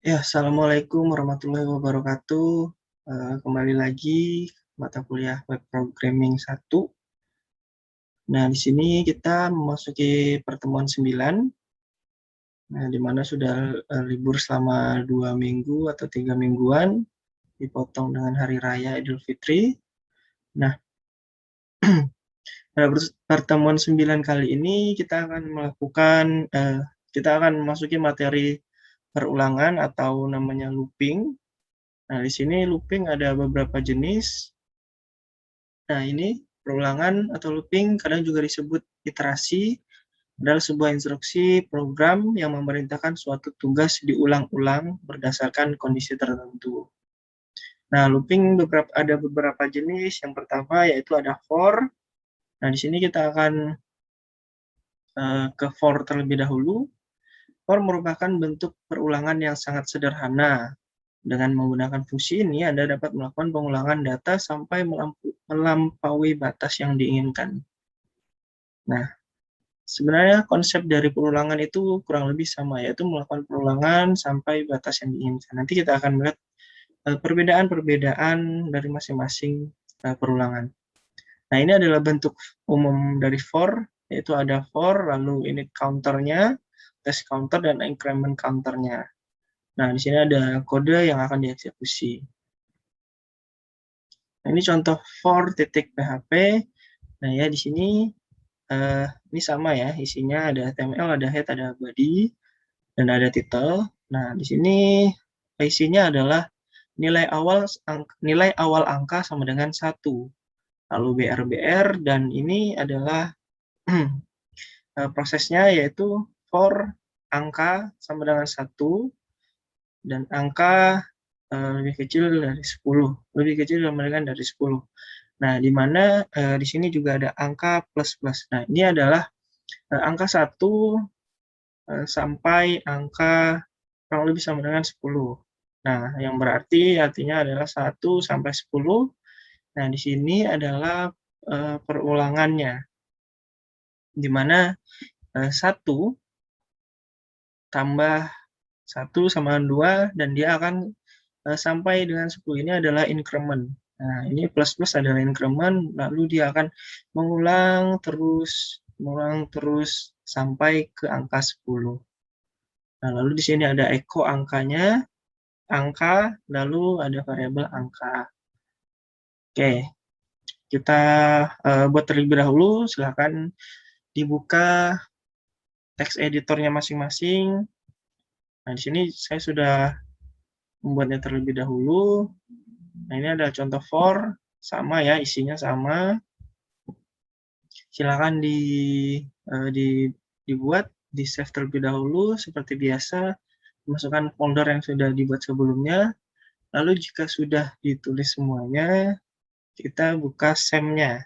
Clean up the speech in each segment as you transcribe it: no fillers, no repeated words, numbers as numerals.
Ya, assalamualaikum warahmatullahi wabarakatuh. Kembali lagi mata kuliah web programming 1. Nah, di sini kita memasuki pertemuan 9, nah, di mana sudah libur selama 2 minggu atau 3 mingguan, dipotong dengan Hari Raya Idul Fitri. Nah, pada pertemuan 9 kali ini kita akan memasuki materi perulangan atau namanya looping. Nah, di sini looping ada beberapa jenis. Nah, ini perulangan atau looping kadang juga disebut iterasi, adalah sebuah instruksi program yang memerintahkan suatu tugas diulang-ulang berdasarkan kondisi tertentu. Nah, looping ada beberapa jenis. Yang pertama yaitu ada for. Nah, di sini kita akan ke for terlebih dahulu. For merupakan bentuk perulangan yang sangat sederhana. Dengan menggunakan fungsi ini, Anda dapat melakukan pengulangan data sampai melampaui batas yang diinginkan. Nah, sebenarnya konsep dari perulangan itu kurang lebih sama, yaitu melakukan perulangan sampai batas yang diinginkan. Nanti kita akan melihat perbedaan-perbedaan dari masing-masing perulangan. Nah, ini adalah bentuk umum dari for, yaitu ada for, lalu init counternya, test counter, dan increment counternya. Nah, di sini ada kode yang akan dieksekusi. Nah, ini contoh for.php. Nah, ya di sini ini sama ya, isinya ada HTML, ada head, ada body, dan ada title. Nah, di sini isinya adalah nilai awal angka sama dengan 1. Lalu BR, dan ini adalah prosesnya yaitu for angka sama dengan 1 dan angka lebih kecil dari 10. Lebih kecil dibandingkan dari 10. Nah, di mana di sini juga ada angka plus-plus. Nah, ini adalah angka 1 sampai angka kurang lebih sama dengan 10. Nah, yang berarti artinya adalah 1 sampai 10. Nah, di sini adalah perulangannya, di mana 1 tambah 1 sama 2, dan dia akan sampai dengan 10. Ini adalah increment. Nah, ini plus-plus adalah increment, lalu dia akan mengulang terus sampai ke angka 10. Nah, lalu di sini ada echo angkanya, angka, lalu ada variabel angka. Oke, kita buat terlebih dahulu. Silakan dibuka text editornya masing-masing. Nah, di sini saya sudah membuatnya terlebih dahulu. Nah, ini ada contoh for, sama ya, isinya sama. Silakan dibuat, di save terlebih dahulu seperti biasa. Masukkan folder yang sudah dibuat sebelumnya. Lalu jika sudah ditulis semuanya, kita buka SEM-nya.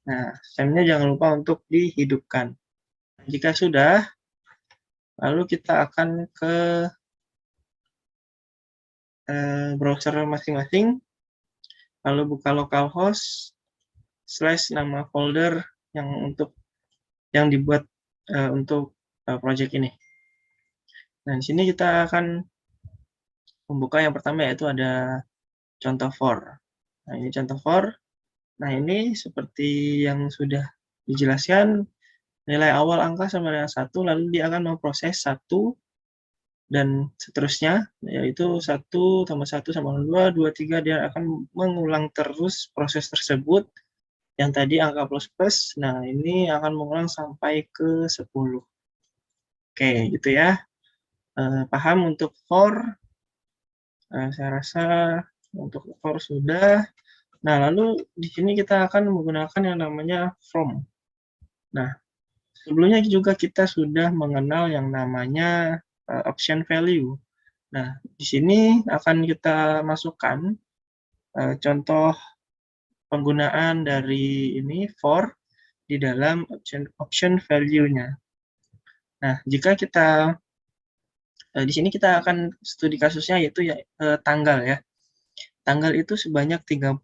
Nah, SEM-nya jangan lupa untuk dihidupkan. Jika sudah, lalu kita akan ke browser masing-masing, lalu buka localhost / nama folder yang dibuat untuk project ini. Nah, di sini kita akan membuka yang pertama, yaitu ada contoh for. Nah, ini contoh for. Nah, ini seperti yang sudah dijelaskan, nilai awal angka sama dengan 1, lalu dia akan memproses 1 dan seterusnya, yaitu 1 tambah 1 sama dengan 2, 2, 3, dia akan mengulang terus proses tersebut. Yang tadi angka plus-plus, nah ini akan mengulang sampai ke 10. Oke, gitu ya. Paham untuk for? Saya rasa untuk for sudah. Nah, lalu di sini kita akan menggunakan yang namanya from. Nah, sebelumnya juga kita sudah mengenal yang namanya option value. Nah, di sini akan kita masukkan contoh penggunaan dari ini for di dalam option value-nya. Nah, jika kita di sini kita akan studi kasusnya, yaitu tanggal ya. Tanggal itu sebanyak 31.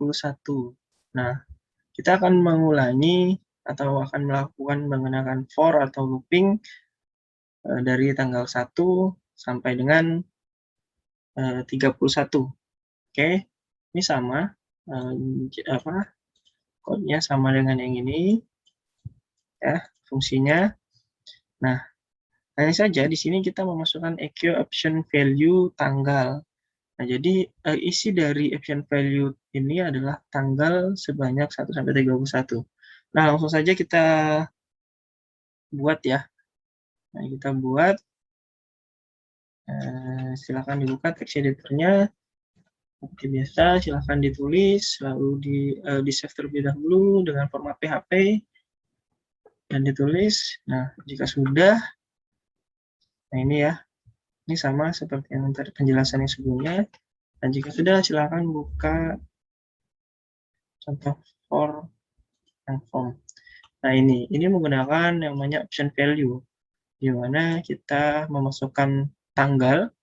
Nah, kita akan mengulangi atau akan melakukan menggunakan for atau looping dari tanggal 1 sampai dengan 31. Oke, ini sama, kodenya sama dengan yang ini, ya, fungsinya. Nah, hanya saja di sini kita memasukkan EQ option value tanggal. Nah, jadi isi dari option value ini adalah tanggal sebanyak 1 sampai 31. Nah, langsung saja kita buat ya. Nah, kita buat. Silakan dibuka teks editornya. Seperti biasa, silakan ditulis, lalu di save terlebih dahulu dengan format PHP dan ditulis. Nah, jika sudah, nah ini ya, ini sama seperti yang tadi penjelasan yang sebelumnya. Dan jika sudah, silakan buka contoh for and form. Nah, ini menggunakan yang namanya option value, di mana kita memasukkan tanggal.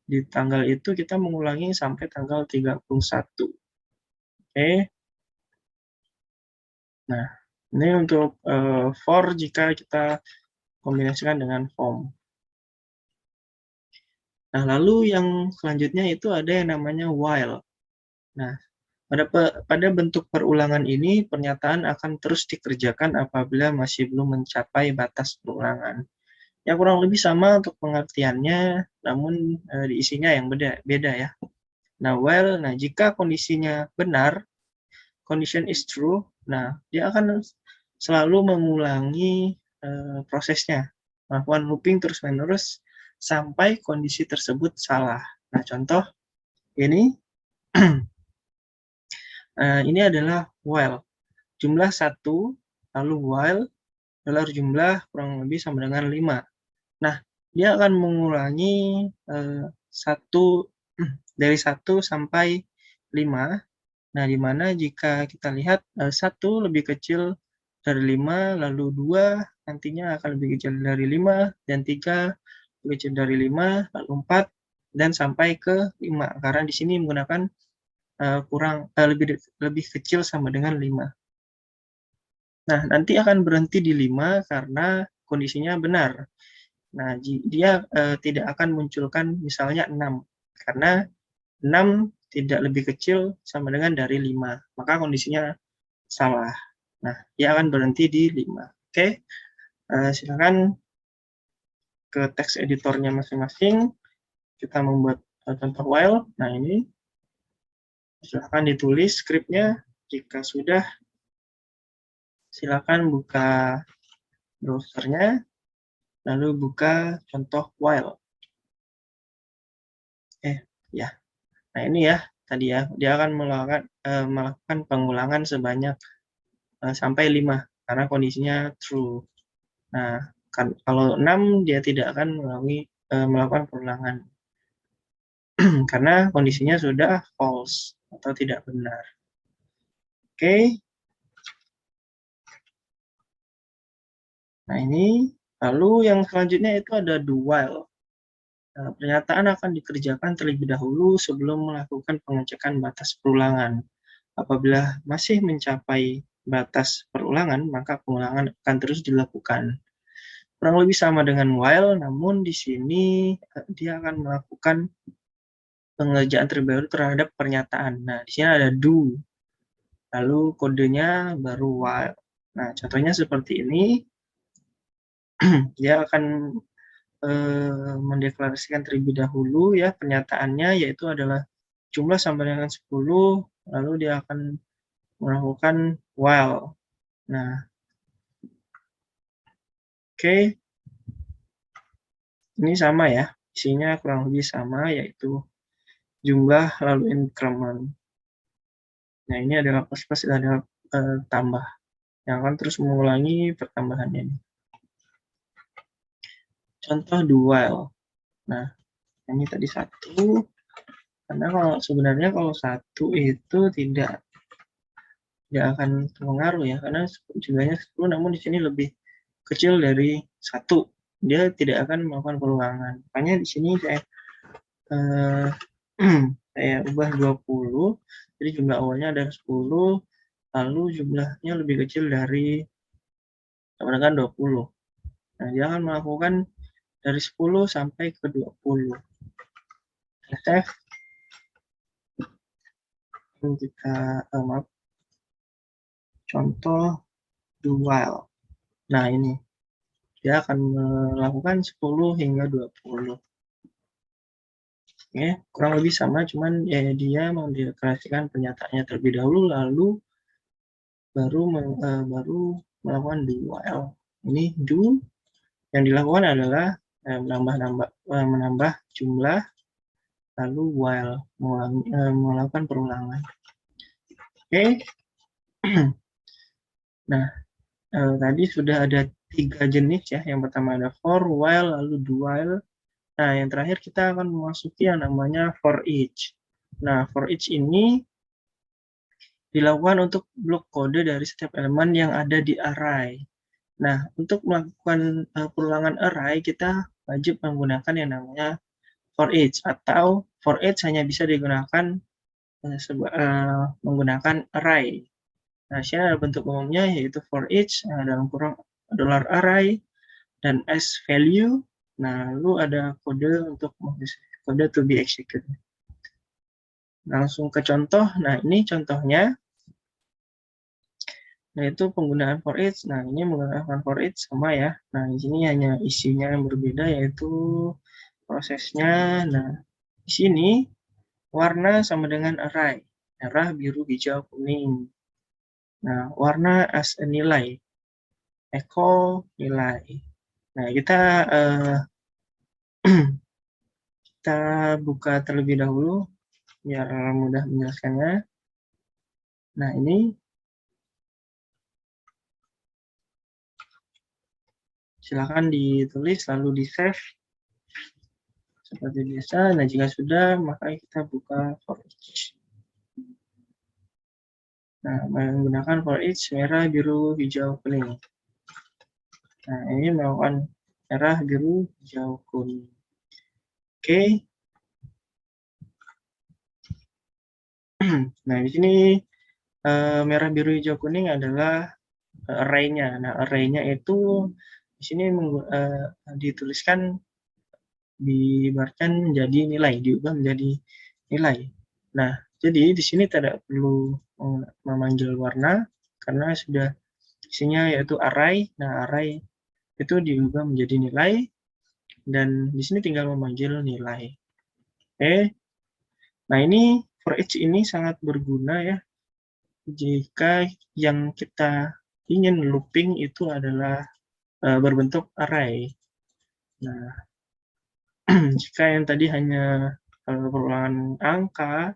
Di tanggal itu kita mengulangi sampai tanggal 31. Oke. Nah, ini untuk for jika kita kombinasikan dengan form. Nah, lalu yang selanjutnya itu ada yang namanya while. Nah, pada bentuk perulangan ini, pernyataan akan terus dikerjakan apabila masih belum mencapai batas perulangan. Ya, kurang lebih sama untuk pengertiannya, namun diisinya yang beda ya. Nah, while, jika kondisinya benar, condition is true, nah, dia akan selalu mengulangi prosesnya, melakukan looping terus-menerus sampai kondisi tersebut salah. Nah, contoh ini, ini adalah while. Jumlah 1, lalu while, lalu jumlah kurang lebih sama dengan 5. Nah, dia akan mengulangi dari 1 sampai 5. Nah, di mana jika kita lihat 1 lebih kecil dari 5, lalu 2 nantinya akan lebih kecil dari 5, dan 3 lebih kecil dari 5, lalu 4, dan sampai ke 5. Karena di sini menggunakan lebih kecil sama dengan 5. Nah, nanti akan berhenti di 5 karena kondisinya benar. Nah, dia tidak akan munculkan misalnya 6, karena 6 tidak lebih kecil sama dengan dari 5, maka kondisinya salah. Nah, dia akan berhenti di 5. Oke, silakan ke teks editornya masing-masing, kita membuat contoh while. Nah, ini silakan ditulis skripnya. Jika sudah, silakan buka browsernya, lalu buka contoh while. Ya. Nah, ini ya, tadi ya, dia akan melakukan pengulangan sebanyak sampai 5, karena kondisinya true. Nah, kalau 6, dia tidak akan melakukan pengulangan, karena kondisinya sudah false, atau tidak benar. Oke. Nah, ini, lalu yang selanjutnya itu ada do while. Pernyataan akan dikerjakan terlebih dahulu sebelum melakukan pengecekan batas perulangan. Apabila masih mencapai batas perulangan, maka pengulangan akan terus dilakukan. Kurang lebih sama dengan while, namun di sini dia akan melakukan pengerjaan terlebih dahulu terhadap pernyataan. Nah, di sini ada do, lalu kodenya baru while. Nah, contohnya seperti ini. Dia akan mendeklarasikan terlebih dahulu ya pernyataannya, yaitu adalah jumlah sama dengan 10, lalu dia akan melakukan while. Nah, oke. Ini sama ya, isinya kurang lebih sama, yaitu jumlah lalu increment. Nah, ini adalah plus adalah tambah, yang akan terus mengulangi pertambahannya ini. Contoh do while. Nah, ini tadi 1, karena sebenarnya kalau 1 itu tidak akan mengaruh ya, karena jumlahnya 10, namun di sini lebih kecil dari 1. Dia tidak akan melakukan pengulangan. Makanya di sini saya ubah 20, jadi jumlah awalnya ada 10, lalu jumlahnya lebih kecil dari sama dengan 20. Nah, dia akan melakukan dari 10 sampai ke 20. Save. Ini kita maaf, contoh do while. Nah, ini dia akan melakukan 10 hingga 20. Oke, kurang lebih sama, cuman ya dia mendeklarasikan pernyataannya terlebih dahulu, lalu baru melakukan do while. Ini do yang dilakukan adalah menambah jumlah, lalu while melakukan perulangan. Oke. Nah, tadi sudah ada 3 jenis ya. Yang pertama ada for, while, lalu do while. Nah, yang terakhir kita akan memasuki yang namanya for each. Nah, for each ini dilakukan untuk blok kode dari setiap elemen yang ada di array. Nah, untuk melakukan perulangan array, kita wajib menggunakan yang namanya for each, atau for each hanya bisa digunakan menggunakan array. Nah, sini ada bentuk umumnya yaitu for each dalam kurung $array dan as value. Nah, lalu ada kode untuk kode to be executed. Langsung ke contoh. Nah, ini contohnya. Nah, itu penggunaan for each. Nah, ini menggunakan for each sama ya. Nah, di sini hanya isinya yang berbeda yaitu prosesnya. Nah, di sini warna sama dengan array. Merah, biru, hijau, kuning. Nah, warna as a nilai. Echo nilai. Nah, kita buka terlebih dahulu biar mudah menjelaskannya. Nah, ini silakan ditulis lalu di save seperti biasa. Nah, jika sudah, maka kita buka for each. Nah, menggunakan for each merah, biru, hijau, kuning. Nah, ini melakukan merah, biru, hijau, kuning. Oke. Nah, di sini merah, biru, hijau, kuning adalah array-nya. Nah, array-nya itu di sini dituliskan, diibaratkan menjadi nilai, diubah menjadi nilai. Nah, jadi di sini tidak perlu memanggil warna karena sudah isinya yaitu array. Nah, array itu diubah menjadi nilai dan di sini tinggal memanggil nilai. Oke. Nah, ini for each ini sangat berguna ya jika yang kita ingin looping itu adalah berbentuk array. Nah, jika yang tadi hanya perulangan angka,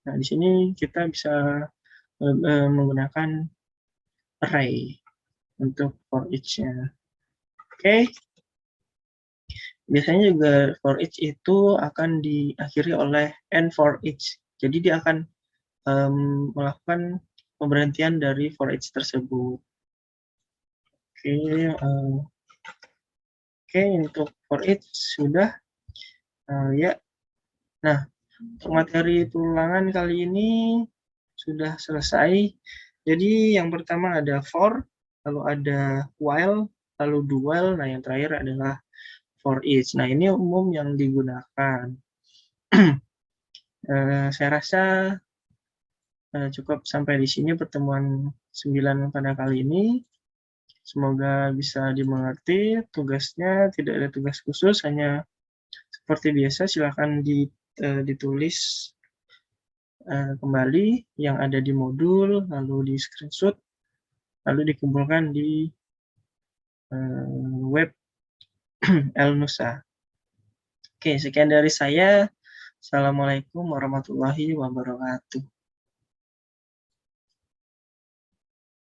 nah di sini kita bisa menggunakan array untuk for each-nya. Oke. Biasanya juga for each itu akan diakhiri oleh and for each. Jadi dia akan melakukan pemberhentian dari for each tersebut. Oke, untuk for each sudah ya. Nah, untuk materi perulangan kali ini sudah selesai. Jadi yang pertama ada for, lalu ada while, lalu do while. Nah, yang terakhir adalah for each. Nah, ini umum yang digunakan. Saya rasa cukup sampai di sini pertemuan 9 pada kali ini. Semoga bisa dimengerti. Tugasnya tidak ada tugas khusus, hanya seperti biasa silakan ditulis kembali yang ada di modul, lalu di screenshot, lalu dikumpulkan di web Elnusa. Oke, sekian dari saya. Assalamualaikum warahmatullahi wabarakatuh.